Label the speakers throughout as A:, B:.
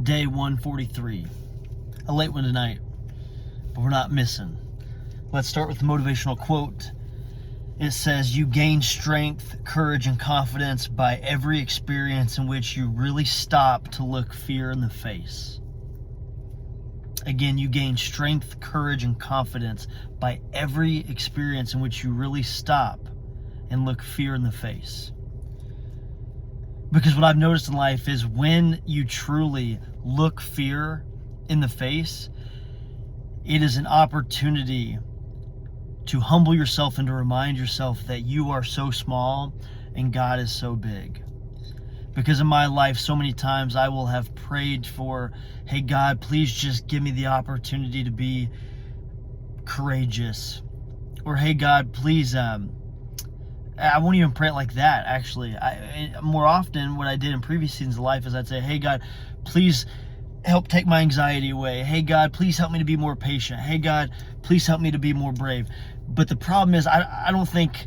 A: Day 143. A late one tonight, but we're not missing. Let's start with the motivational quote. It says, "You gain strength, courage, and confidence by every experience in which you really stop to look fear in the face." Again, you gain strength, courage, and confidence by every experience in which you really stop and look fear in the face. Because what I've noticed in life is when you truly look fear in the face, it is an opportunity to humble yourself and to remind yourself that you are so small and God is so big. Because in my life, so many times I will have prayed for, hey God, please just give me the opportunity to be courageous. Or hey God, please, I won't even pray it like that, actually. More often, what I did in previous seasons of life is I'd say, hey God, please help take my anxiety away. Hey God, please help me to be more patient. Hey God, please help me to be more brave. But the problem is, I don't think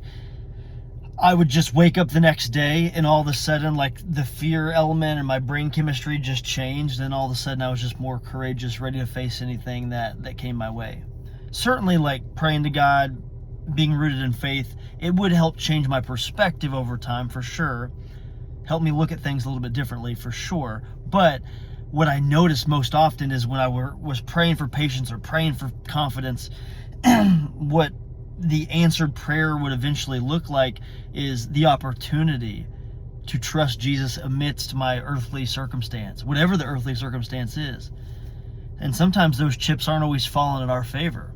A: I would just wake up the next day and all of a sudden, like, the fear element and my brain chemistry just changed, and all of a sudden I was just more courageous, ready to face anything that came my way. Certainly, like, praying to God, being rooted in faith, it would help change my perspective over time, for sure. Help me look at things a little bit differently, for sure. But what I noticed most often is when I was praying for patience or praying for confidence, what the answered prayer would eventually look like is the opportunity to trust Jesus amidst my earthly circumstance, whatever the earthly circumstance is. And sometimes those chips aren't always falling in our favor.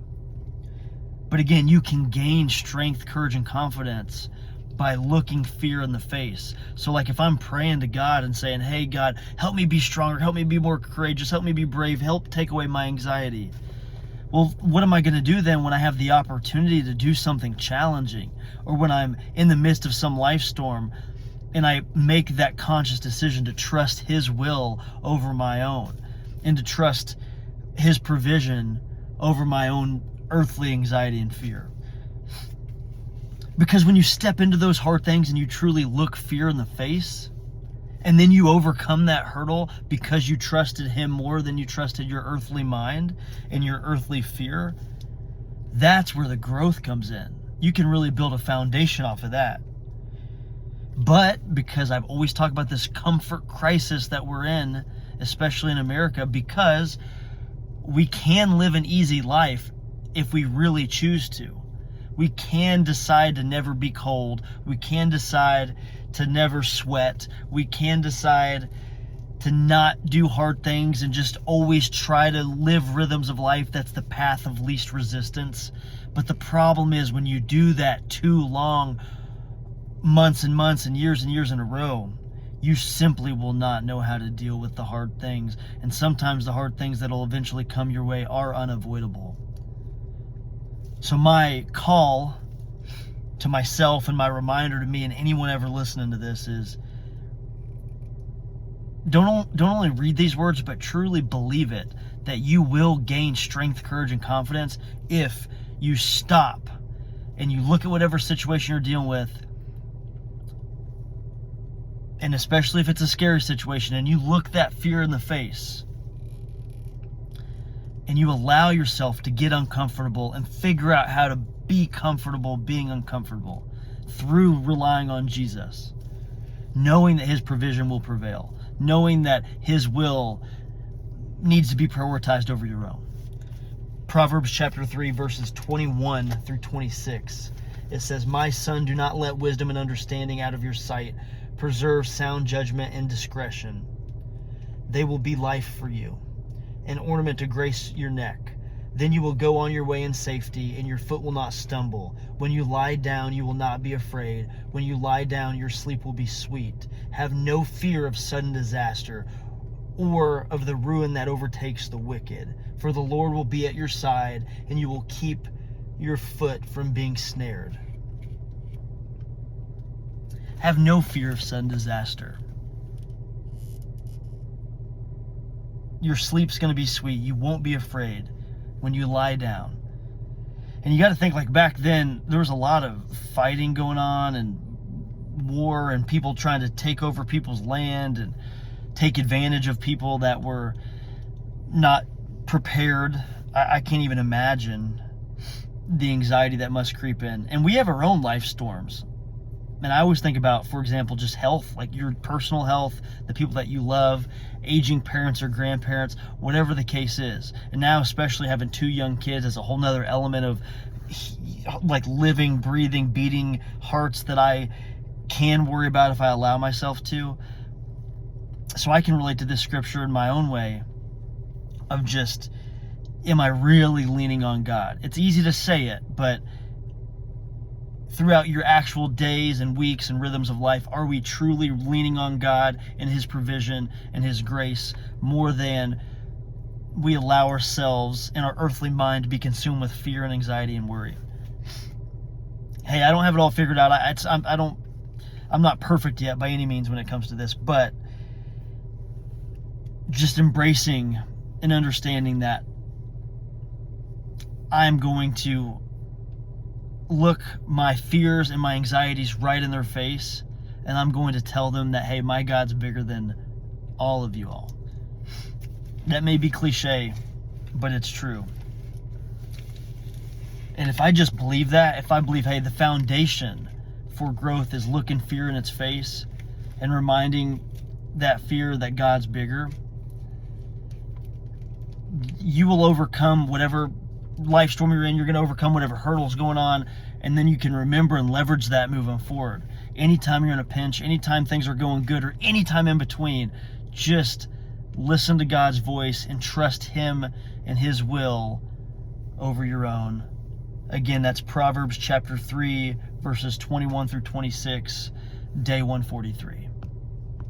A: But again, you can gain strength, courage, and confidence by looking fear in the face. So like if I'm praying to God and saying, hey God, help me be stronger, help me be more courageous, help me be brave, help take away my anxiety. Well, what am I going to do then when I have the opportunity to do something challenging, or when I'm in the midst of some life storm and I make that conscious decision to trust His will over my own and to trust His provision over my own earthly anxiety and fear? Because when you step into those hard things and you truly look fear in the face, and then you overcome that hurdle because you trusted Him more than you trusted your earthly mind and your earthly fear, that's where the growth comes in. You can really build a foundation off of that. But because I've always talked about this comfort crisis that we're in, especially in America, because we can live an easy life if we really choose to. We can decide to never be cold. We can decide to never sweat. We can decide to not do hard things and just always try to live rhythms of life. That's the path of least resistance. But the problem is when you do that too long, months and months and years in a row, you simply will not know how to deal with the hard things. And sometimes the hard things that will eventually come your way are unavoidable. So my call to myself and my reminder to me and anyone ever listening to this is, don't only read these words, but truly believe it, that you will gain strength, courage, and confidence if you stop and you look at whatever situation you're dealing with, and especially if it's a scary situation, and you look that fear in the face, and you allow yourself to get uncomfortable and figure out how to be comfortable being uncomfortable through relying on Jesus, knowing that His provision will prevail, knowing that His will needs to be prioritized over your own. Proverbs chapter 3, verses 21 through 26. It says, "My son, do not let wisdom and understanding out of your sight. Preserve sound judgment and discretion. They will be life for you, an ornament to grace your neck. Then you will go on your way in safety, and your foot will not stumble. When you lie down, you will not be afraid. When you lie down, your sleep will be sweet. Have no fear of sudden disaster or of the ruin that overtakes the wicked. For the Lord will be at your side, and you will keep your foot from being snared." Have no fear of sudden disaster. Your sleep's going to be sweet. You won't be afraid when you lie down. And you got to think, like, back then, there was a lot of fighting going on and war and people trying to take over people's land and take advantage of people that were not prepared. I can't even imagine the anxiety that must creep in. And we have our own life storms. And I always think about, for example, just health, like your personal health, the people that you love, aging parents or grandparents, whatever the case is. And now, especially having 2 young kids, is a whole nother element of like living, breathing, beating hearts that I can worry about if I allow myself to. So I can relate to this scripture in my own way of just, am I really leaning on God? It's easy to say it, but throughout your actual days and weeks and rhythms of life, are we truly leaning on God and His provision and His grace more than we allow ourselves in our earthly mind to be consumed with fear and anxiety and worry? Hey, I don't have it all figured out. I'm not perfect yet by any means when it comes to this, but just embracing and understanding that I'm going to look my fears and my anxieties right in their face, and I'm going to tell them that, hey, my God's bigger than all of you all. That may be cliche, but it's true. And if I just believe that, if I believe, hey, the foundation for growth is looking fear in its face and reminding that fear that God's bigger, you will overcome whatever life storm you're in. You're going to overcome whatever hurdles going on, and then you can remember and leverage that moving forward. Anytime you're in a pinch, anytime things are going good, or anytime in between, just listen to God's voice and trust Him and His will over your own. Again, that's Proverbs chapter 3, verses 21 through 26, day 143.